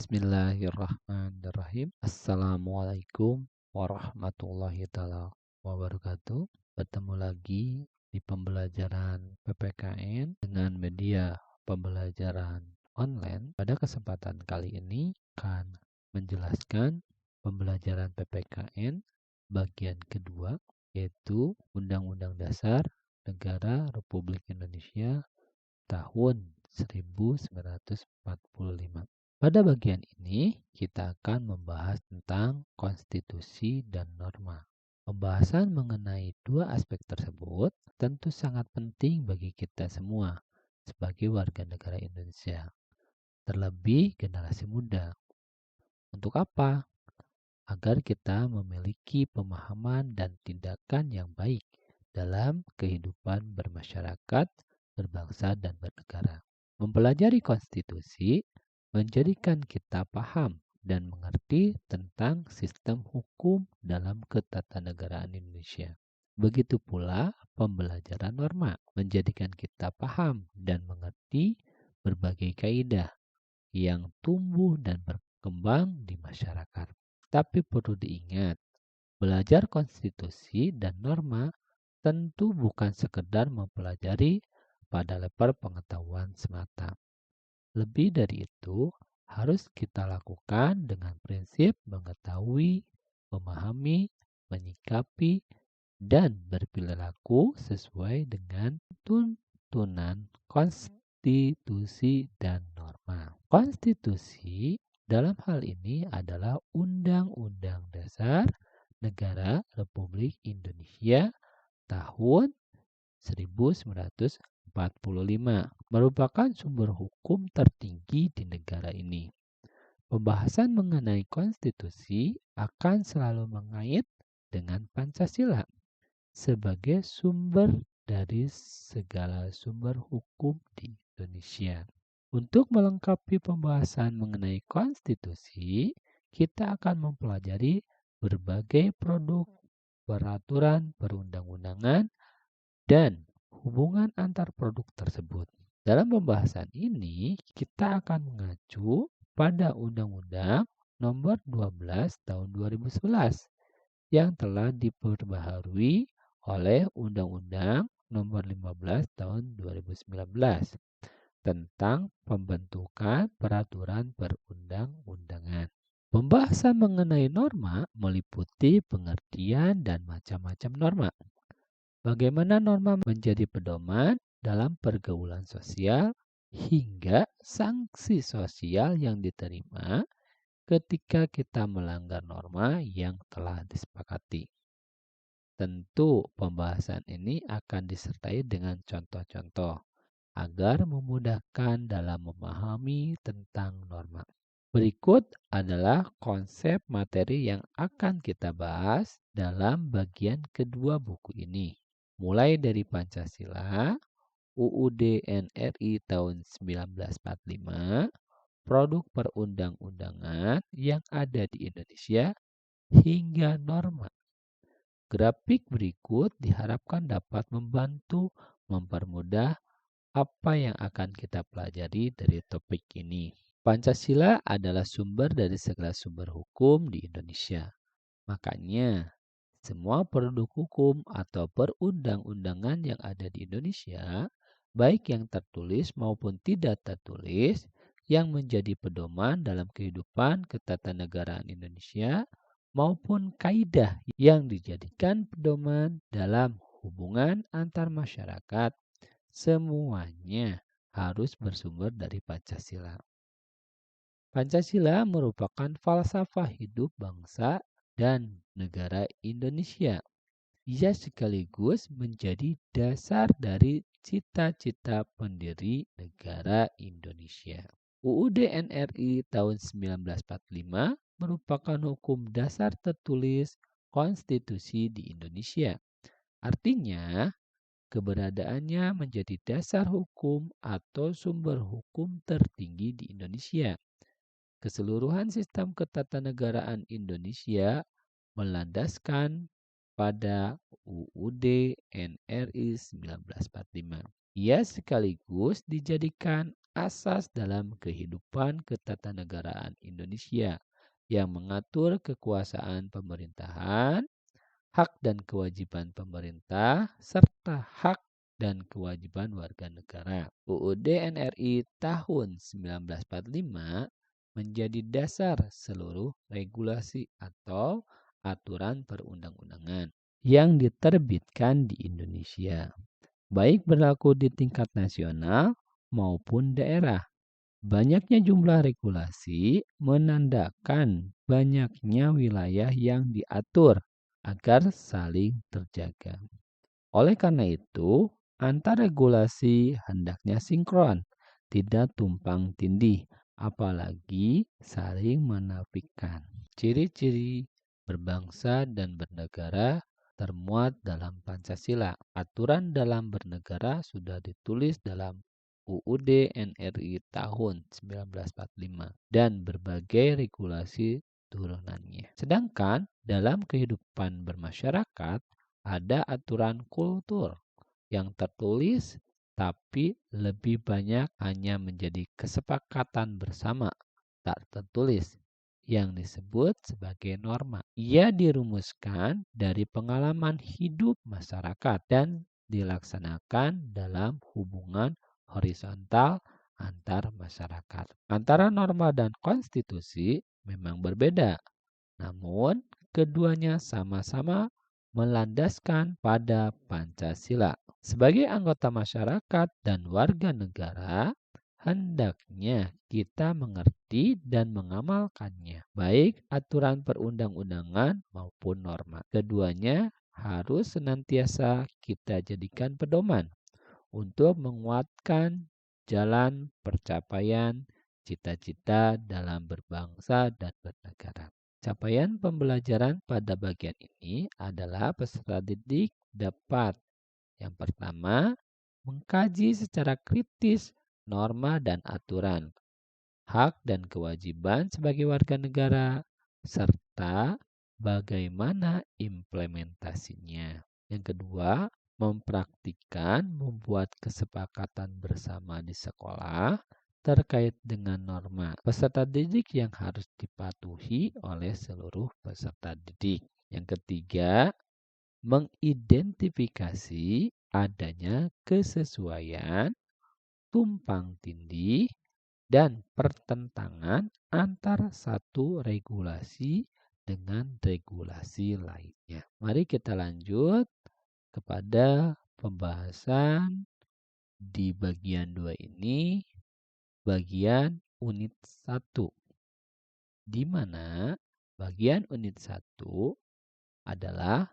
Bismillahirrahmanirrahim. Assalamualaikum warahmatullahi taala wabarakatuh. Bertemu lagi di pembelajaran PPKN dengan media pembelajaran online. Pada kesempatan kali ini akan menjelaskan pembelajaran PPKN bagian kedua, yaitu Undang-Undang Dasar Negara Republik Indonesia tahun 1945. Pada bagian ini, kita akan membahas tentang konstitusi dan norma. Pembahasan mengenai dua aspek tersebut tentu sangat penting bagi kita semua sebagai warga negara Indonesia, terlebih generasi muda. Untuk apa? Agar kita memiliki pemahaman dan tindakan yang baik dalam kehidupan bermasyarakat, berbangsa, dan bernegara. Mempelajari konstitusi menjadikan kita paham dan mengerti tentang sistem hukum dalam ketatanegaraan Indonesia. Begitu pula pembelajaran norma menjadikan kita paham dan mengerti berbagai kaidah yang tumbuh dan berkembang di masyarakat. Tapi perlu diingat, belajar konstitusi dan norma tentu bukan sekedar mempelajari pada level pengetahuan semata. Lebih dari itu, harus kita lakukan dengan prinsip mengetahui, memahami, menyikapi, dan berperilaku sesuai dengan tuntunan konstitusi dan norma. Konstitusi dalam hal ini adalah Undang-Undang Dasar Negara Republik Indonesia tahun 1945 merupakan sumber hukum tertinggi di negara ini. Pembahasan mengenai konstitusi akan selalu mengait dengan Pancasila sebagai sumber dari segala sumber hukum di Indonesia. Untuk melengkapi pembahasan mengenai konstitusi, kita akan mempelajari berbagai produk, peraturan perundang-undangan, dan hubungan antar produk tersebut. Dalam pembahasan ini, kita akan mengacu pada Undang-Undang Nomor 12 Tahun 2011 yang telah diperbaharui oleh Undang-Undang Nomor 15 Tahun 2019 tentang pembentukan peraturan perundang-undangan. Pembahasan mengenai norma meliputi pengertian dan macam-macam norma. Bagaimana norma menjadi pedoman dalam pergaulan sosial hingga sanksi sosial yang diterima ketika kita melanggar norma yang telah disepakati. Tentu pembahasan ini akan disertai dengan contoh-contoh agar memudahkan dalam memahami tentang norma. Berikut adalah konsep materi yang akan kita bahas dalam bagian kedua buku ini. Mulai dari Pancasila, UUD NRI tahun 1945, produk perundang-undangan yang ada di Indonesia, hingga norma. Grafik berikut diharapkan dapat membantu mempermudah apa yang akan kita pelajari dari topik ini. Pancasila adalah sumber dari segala sumber hukum di Indonesia. Makanya, semua produk hukum atau perundang-undangan yang ada di Indonesia, baik yang tertulis maupun tidak tertulis, yang menjadi pedoman dalam kehidupan ketatanegaraan Indonesia, maupun kaidah yang dijadikan pedoman dalam hubungan antar masyarakat, semuanya harus bersumber dari Pancasila. Pancasila merupakan falsafah hidup bangsa dan negara Indonesia. Ia sekaligus menjadi dasar dari cita-cita pendiri negara Indonesia. UUD NRI tahun 1945 merupakan hukum dasar tertulis konstitusi di Indonesia. Artinya, keberadaannya menjadi dasar hukum atau sumber hukum tertinggi di Indonesia. Keseluruhan sistem ketatanegaraan Indonesia melandaskan pada UUD NRI 1945. Ia sekaligus dijadikan asas dalam kehidupan ketatanegaraan Indonesia yang mengatur kekuasaan pemerintahan, hak dan kewajiban pemerintah, serta hak dan kewajiban warga negara. UUD NRI tahun 1945 menjadi dasar seluruh regulasi atau aturan perundang-undangan yang diterbitkan di Indonesia, baik berlaku di tingkat nasional maupun daerah. Banyaknya jumlah regulasi menandakan banyaknya wilayah yang diatur agar saling terjaga. Oleh karena itu, antar regulasi hendaknya sinkron, tidak tumpang tindih, apalagi saling menafikan. Ciri-ciri berbangsa dan bernegara termuat dalam Pancasila. Aturan dalam bernegara sudah ditulis dalam UUD NRI tahun 1945 dan berbagai regulasi turunannya. Sedangkan dalam kehidupan bermasyarakat ada aturan kultur yang tertulis tapi lebih banyak hanya menjadi kesepakatan bersama tak tertulis yang disebut sebagai norma. Ia dirumuskan dari pengalaman hidup masyarakat dan dilaksanakan dalam hubungan horizontal antar masyarakat. Antara norma dan konstitusi memang berbeda, namun keduanya sama-sama melandaskan pada Pancasila. Sebagai anggota masyarakat dan warga negara, hendaknya kita mengerti dan mengamalkannya, baik aturan perundang-undangan maupun norma. Keduanya harus senantiasa kita jadikan pedoman untuk menguatkan jalan percapaian cita-cita dalam berbangsa dan bernegara. Capaian pembelajaran pada bagian ini adalah peserta didik dapat yang pertama, mengkaji secara kritis norma dan aturan, hak dan kewajiban sebagai warga negara, serta bagaimana implementasinya. Yang kedua, mempraktikkan membuat kesepakatan bersama di sekolah terkait dengan norma peserta didik yang harus dipatuhi oleh seluruh peserta didik. Yang ketiga, mengidentifikasi adanya kesesuaian, tumpang tindih, dan pertentangan antara satu regulasi dengan regulasi lainnya. Mari kita lanjut kepada pembahasan di bagian 2 ini, bagian unit 1, di mana bagian unit 1 adalah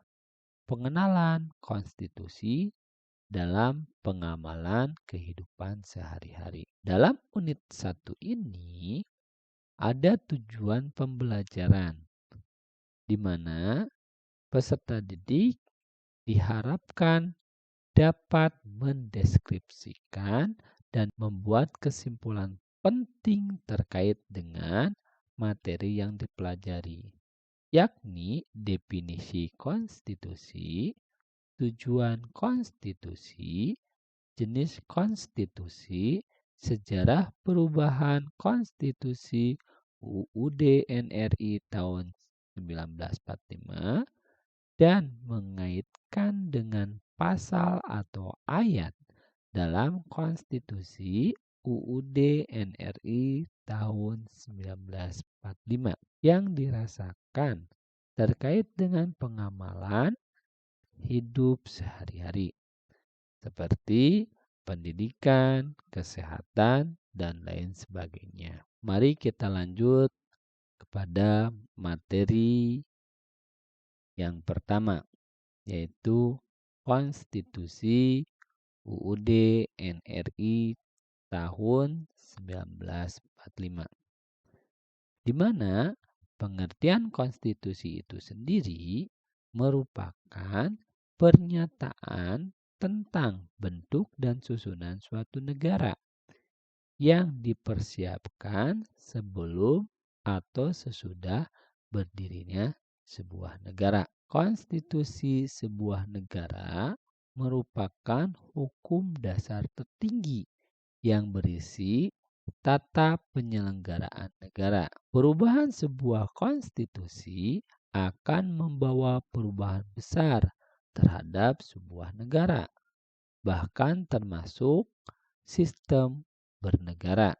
pengenalan konstitusi dalam pengamalan kehidupan sehari-hari. Dalam unit 1 ini ada tujuan pembelajaran di mana peserta didik diharapkan dapat mendeskripsikan dan membuat kesimpulan penting terkait dengan materi yang dipelajari, yakni definisi konstitusi, tujuan konstitusi, jenis konstitusi, sejarah perubahan konstitusi UUD NRI tahun 1945, dan mengaitkan dengan pasal atau ayat dalam konstitusi UUD NRI tahun 1945 yang dirasakan terkait dengan pengamalan hidup sehari-hari seperti pendidikan, kesehatan, dan lain sebagainya. Mari kita lanjut kepada materi yang pertama, yaitu Konstitusi UUD NRI tahun 1945. Di mana pengertian konstitusi itu sendiri merupakan pernyataan tentang bentuk dan susunan suatu negara yang dipersiapkan sebelum atau sesudah berdirinya sebuah negara. Konstitusi sebuah negara merupakan hukum dasar tertinggi yang berisi tata penyelenggaraan negara. Perubahan sebuah konstitusi akan membawa perubahan besar terhadap sebuah negara, bahkan termasuk sistem bernegara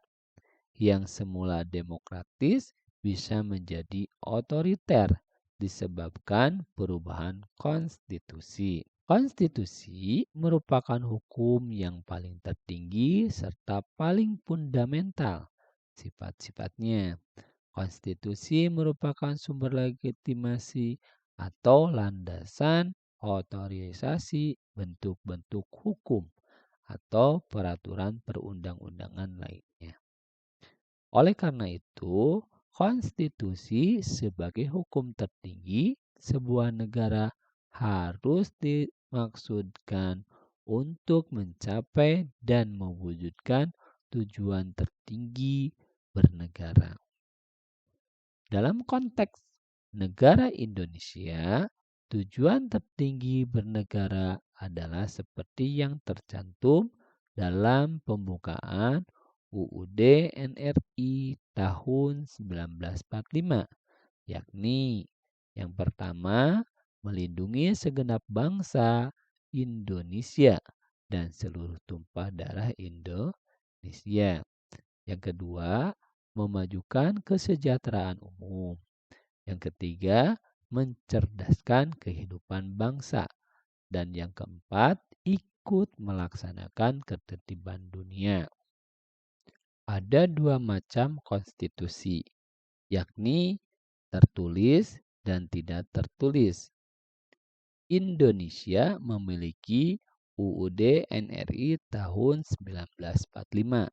yang semula demokratis bisa menjadi otoriter disebabkan perubahan konstitusi. Konstitusi merupakan hukum yang paling tertinggi serta paling fundamental sifat-sifatnya. Konstitusi merupakan sumber legitimasi atau landasan otorisasi bentuk-bentuk hukum atau peraturan perundang-undangan lainnya. Oleh karena itu, konstitusi sebagai hukum tertinggi sebuah negara harus dimaksudkan untuk mencapai dan mewujudkan tujuan tertinggi bernegara. Dalam konteks negara Indonesia, tujuan tertinggi bernegara adalah seperti yang tercantum dalam pembukaan UUD NRI tahun 1945, yakni yang pertama, melindungi segenap bangsa Indonesia dan seluruh tumpah darah Indonesia. Yang kedua, memajukan kesejahteraan umum. Yang ketiga, mencerdaskan kehidupan bangsa. Dan yang keempat, ikut melaksanakan ketertiban dunia. Ada dua macam konstitusi, yakni tertulis dan tidak tertulis. Indonesia memiliki UUD NRI tahun 1945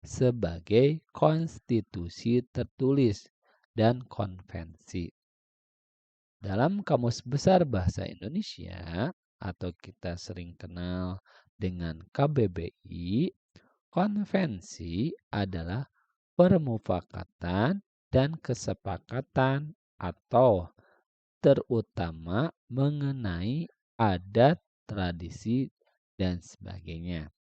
sebagai konstitusi tertulis dan konvensi. Dalam Kamus Besar Bahasa Indonesia atau kita sering kenal dengan KBBI, konvensi adalah permufakatan dan kesepakatan atau terutama mengenai adat, tradisi, dan sebagainya.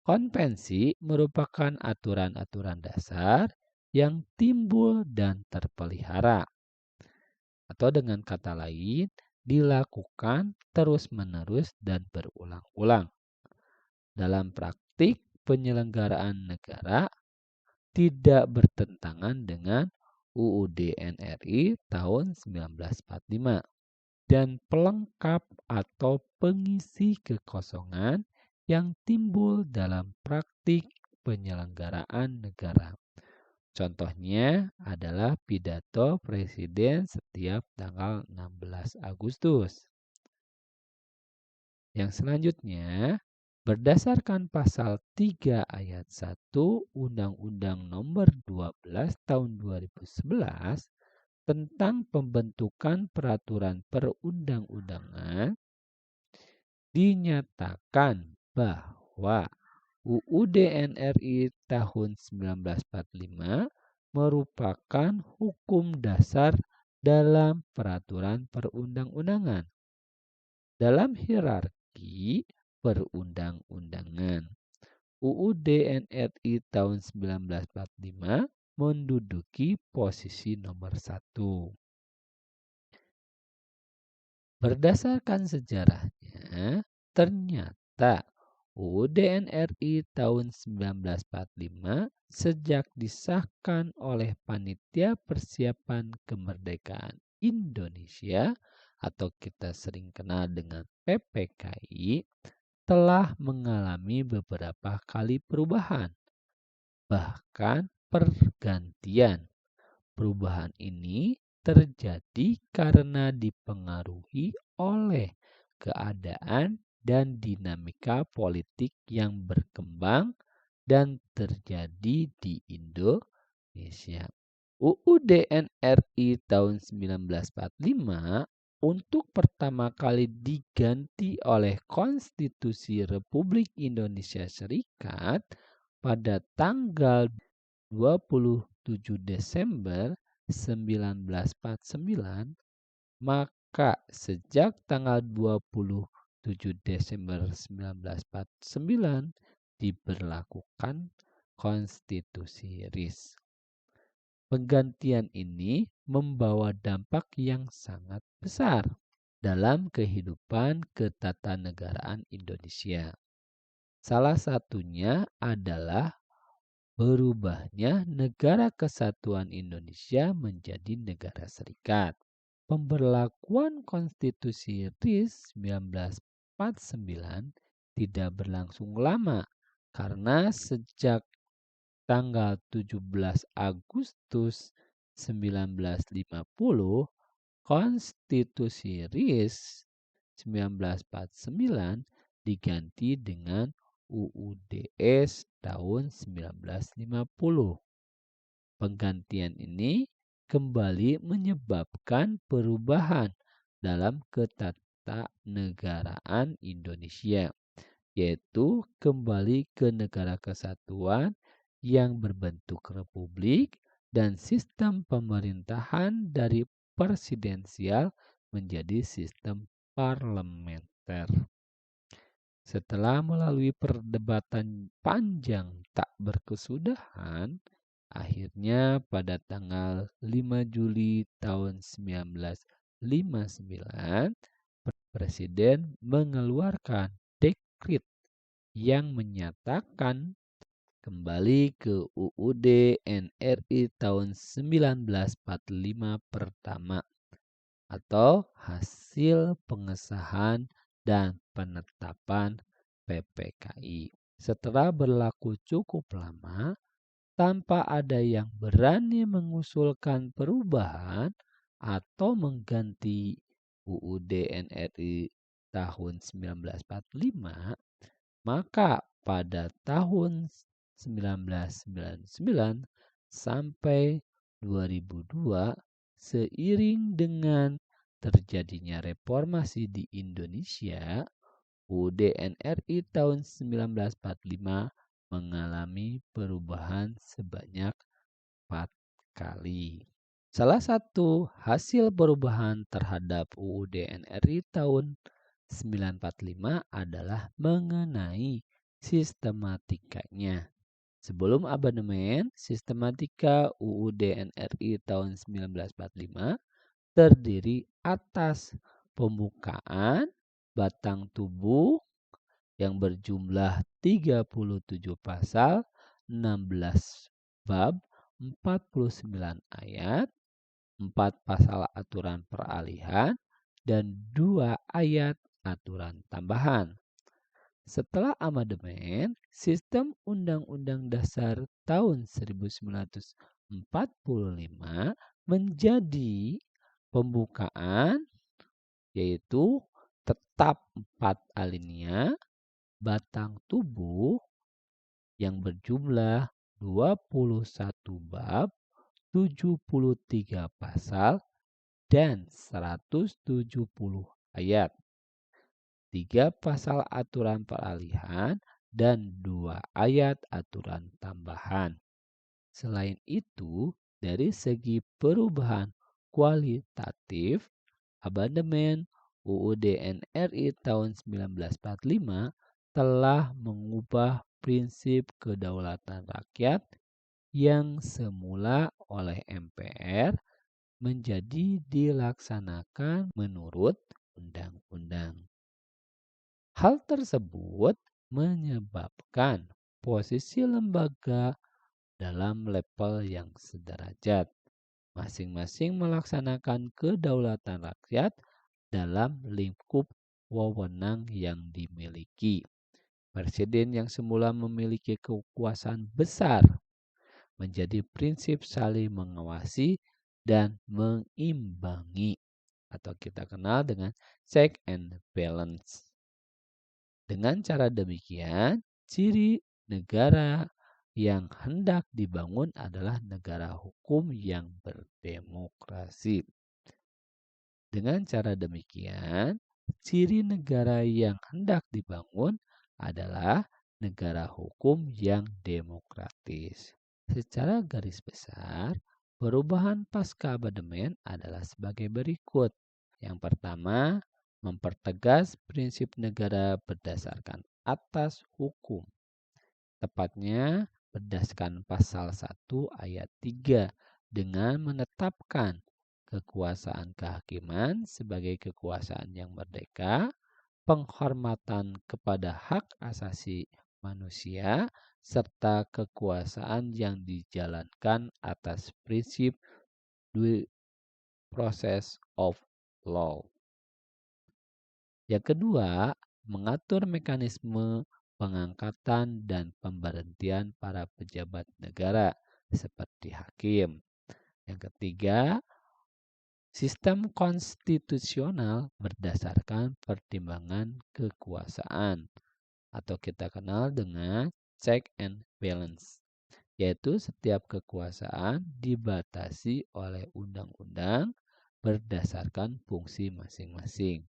Konvensi merupakan aturan-aturan dasar yang timbul dan terpelihara. Atau dengan kata lain, dilakukan terus-menerus dan berulang-ulang. Dalam praktik penyelenggaraan negara tidak bertentangan dengan UUD NRI tahun 1945 dan pelengkap atau pengisi kekosongan yang timbul dalam praktik penyelenggaraan negara. Contohnya adalah pidato presiden setiap tanggal 16 Agustus. Yang selanjutnya, berdasarkan pasal 3 ayat 1 Undang-Undang Nomor 12 Tahun 2011 tentang pembentukan peraturan perundang-undangan, dinyatakan bahwa UUD NRI tahun 1945 merupakan hukum dasar dalam peraturan perundang-undangan. Dalam hierarki perundang-undangan, UUD NRI tahun 1945 menduduki posisi nomor 1. Berdasarkan sejarahnya, ternyata UUD NRI tahun 1945 sejak disahkan oleh Panitia Persiapan Kemerdekaan Indonesia atau kita sering kenal dengan PPKI telah mengalami beberapa kali perubahan, bahkan pergantian. Perubahan ini terjadi karena dipengaruhi oleh keadaan dan dinamika politik yang berkembang dan terjadi di Indonesia. UUD NRI tahun 1945 untuk pertama kali diganti oleh Konstitusi Republik Indonesia Serikat pada tanggal 27 Desember 1949, maka sejak tanggal 27 Desember 1949 diberlakukan konstitusi RIS. Penggantian ini membawa dampak yang sangat besar dalam kehidupan ketatanegaraan Indonesia. Salah satunya adalah berubahnya Negara Kesatuan Indonesia menjadi negara serikat. Pemberlakuan Konstitusi RIS 1949 tidak berlangsung lama karena sejak tanggal 17 Agustus 1950 Konstitusi RIS 1949 diganti dengan UUDS tahun 1950. Penggantian ini kembali menyebabkan perubahan dalam ketatanegaraan Indonesia, yaitu kembali ke negara kesatuan yang berbentuk republik dan sistem pemerintahan dari presidensial menjadi sistem parlementer. Setelah melalui perdebatan panjang tak berkesudahan, akhirnya pada tanggal 5 Juli tahun 1959, Presiden mengeluarkan dekret yang menyatakan kembali ke UUD NRI tahun 1945 pertama atau hasil pengesahan dan penetapan PPKI. Setelah berlaku cukup lama, tanpa ada yang berani mengusulkan perubahan atau mengganti UUD NRI tahun 1945, maka pada tahun 1999 sampai 2002, seiring dengan terjadinya reformasi di Indonesia, UUD NRI tahun 1945 mengalami perubahan sebanyak 4 kali. Salah satu hasil perubahan terhadap UUD NRI tahun 1945 adalah mengenai sistematikanya. Sebelum amandemen, sistematika UUD NRI tahun 1945 terdiri atas pembukaan batang tubuh yang berjumlah 37 pasal, 16 bab, 49 ayat, 4 pasal aturan peralihan, dan 2 ayat aturan tambahan. Setelah amandemen, sistem Undang-Undang Dasar tahun 1945 menjadi pembukaan, yaitu tetap 4 alinea, batang tubuh yang berjumlah 21 bab, 73 pasal, dan 170 ayat. 3 pasal aturan peralihan dan 2 ayat aturan tambahan. Selain itu, dari segi perubahan kualitatif, amandemen UUD NRI tahun 1945 telah mengubah prinsip kedaulatan rakyat yang semula oleh MPR menjadi dilaksanakan menurut undang-undang. Hal tersebut menyebabkan posisi lembaga dalam level yang sederajat, masing-masing melaksanakan kedaulatan rakyat dalam lingkup wewenang yang dimiliki. Presiden yang semula memiliki kekuasaan besar menjadi prinsip saling mengawasi dan mengimbangi, atau kita kenal dengan check and balance. Dengan cara demikian, ciri negara yang hendak dibangun adalah negara hukum yang berdemokrasi. Dengan cara demikian, ciri negara yang hendak dibangun adalah negara hukum yang demokratis. Secara garis besar, perubahan pasca amandemen adalah sebagai berikut. Yang pertama, mempertegas prinsip negara berdasarkan atas hukum. tepatnya berdasarkan pasal 1 ayat 3 dengan menetapkan kekuasaan kehakiman sebagai kekuasaan yang merdeka, penghormatan kepada hak asasi manusia, serta kekuasaan yang dijalankan atas prinsip due process of law. Yang kedua, mengatur mekanisme pengangkatan dan pemberhentian para pejabat negara seperti hakim. Yang ketiga, sistem konstitusional berdasarkan pertimbangan kekuasaan atau kita kenal dengan check and balance, yaitu setiap kekuasaan dibatasi oleh undang-undang berdasarkan fungsi masing-masing.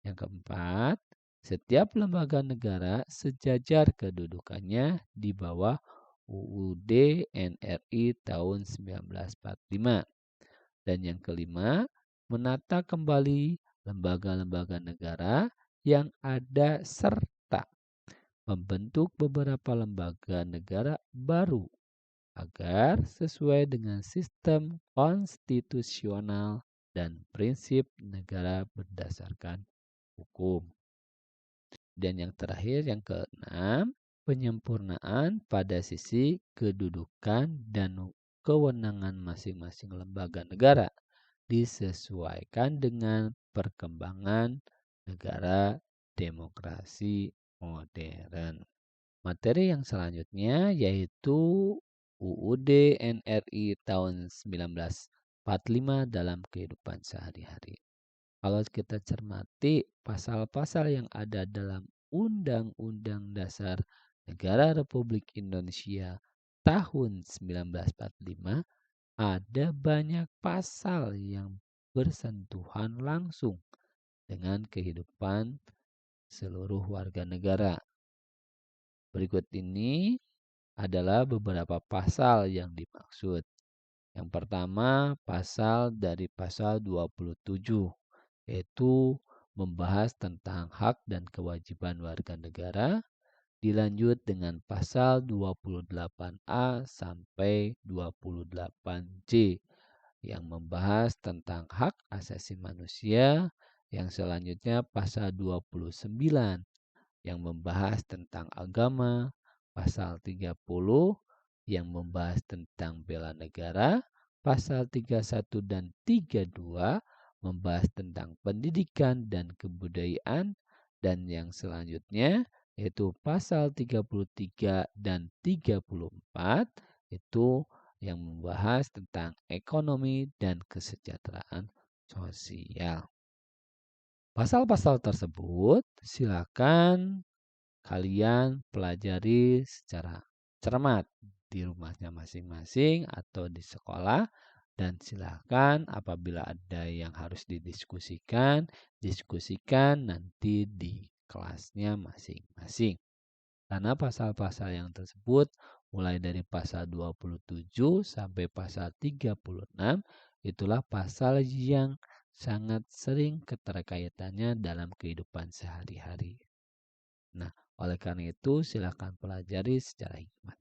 Yang keempat, setiap lembaga negara sejajar kedudukannya di bawah UUD NRI tahun 1945. Dan yang kelima, menata kembali lembaga-lembaga negara yang ada serta membentuk beberapa lembaga negara baru agar sesuai dengan sistem konstitusional dan prinsip negara berdasarkan hukum. Dan yang terakhir, yang keenam, penyempurnaan pada sisi kedudukan dan kewenangan masing-masing lembaga negara disesuaikan dengan perkembangan negara demokrasi modern. Materi yang selanjutnya yaitu UUD NRI tahun 1945 dalam kehidupan sehari-hari. Kalau kita cermati pasal-pasal yang ada dalam Undang-Undang Dasar Negara Republik Indonesia tahun 1945, ada banyak pasal yang bersentuhan langsung dengan kehidupan seluruh warga negara. Berikut ini adalah beberapa pasal yang dimaksud. Yang pertama, dari pasal 27, yaitu membahas tentang hak dan kewajiban warga negara, dilanjut dengan pasal 28A sampai 28C yang membahas tentang hak asasi manusia, yang selanjutnya pasal 29 yang membahas tentang agama, pasal 30 yang membahas tentang bela negara, pasal 31 dan 32 membahas tentang pendidikan dan kebudayaan, dan yang selanjutnya yaitu pasal 33 dan 34 itu yang membahas tentang ekonomi dan kesejahteraan sosial. Pasal-pasal tersebut silakan kalian pelajari secara cermat di rumahnya masing-masing atau di sekolah, dan silakan apabila ada yang harus diskusikan nanti di kelasnya masing-masing. Karena pasal-pasal yang tersebut mulai dari pasal 27 sampai pasal 36 itulah pasal yang sangat sering keterkaitannya dalam kehidupan sehari-hari. Nah, oleh karena itu silakan pelajari secara hikmat.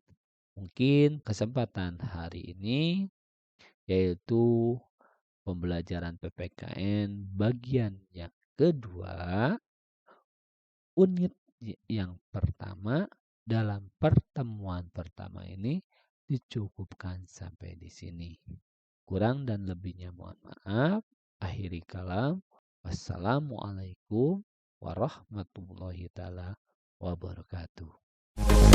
Mungkin kesempatan hari ini yaitu pembelajaran PPKN bagian yang kedua, unit yang pertama dalam pertemuan pertama ini dicukupkan sampai di sini. Kurang dan lebihnya mohon maaf. Akhiri kalam. Wassalamualaikum warahmatullahi taala wabarakatuh.